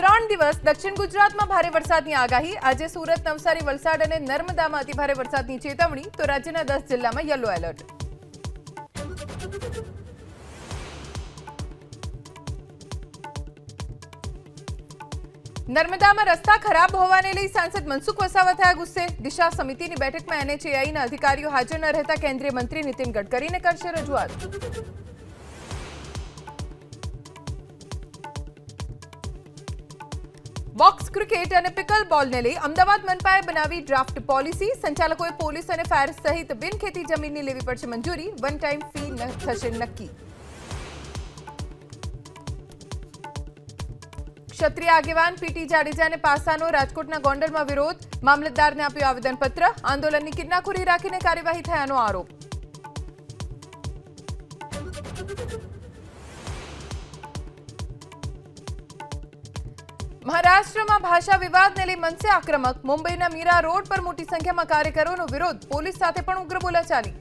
3 દિવસ દક્ષિણ ગુજરાતમાં ભારે વરસાદની આગાહી। આજે સુરત, નવસારી, વલસાડ અને નર્મદામાં અતિભારે વરસાદની ચેતવણી, તો રાજ્યના 10 જિલ્લામાં યલો એલર્ટ। નર્મદામાં રસ્તા ખરાબ હોવાને લઈ સાંસદ મનસુખ વસાવા થયા ગુસ્સે। દિશા સમિતિની બેઠકમાં NHAIના અધિકારીઓ હાજર ન રહેતા કેન્દ્રીય મંત્રી નીતિન ગડકરીને કરશે રજૂઆત। બોક્સ ક્રિકેટ અને પિકલ બોલને લઈ અમદાવાદ મનપાએ બનાવી ડ્રાફ્ટ પોલિસી। સંચાલકોએ પોલીસ અને ફાયર સહિત બિનખેતી જમીનની લેવી પડશે મંજૂરી। વન ટાઈમ ફી થશે નક્કી। ક્ષત્રિય આગેવાન પીટી જાડેજાને પાસાનો રાજકોટના ગોંડલમાં વિરોધ। મામલતદારને આપ્યું આવેદનપત્ર। આંદોલનની કિન્નાખોરી રાખીને કાર્યવાહી થયાનો આરોપ। મહારાષ્ટ્રમાં ભાષા વિવાદને લઈ મનસે આક્રમક। મુંબઈના મીરા રોડ પર મોટી સંખ્યામાં કાર્યકરોનો વિરોધ। પોલીસ સાથે પણ ઉગ્ર બોલાચાલી।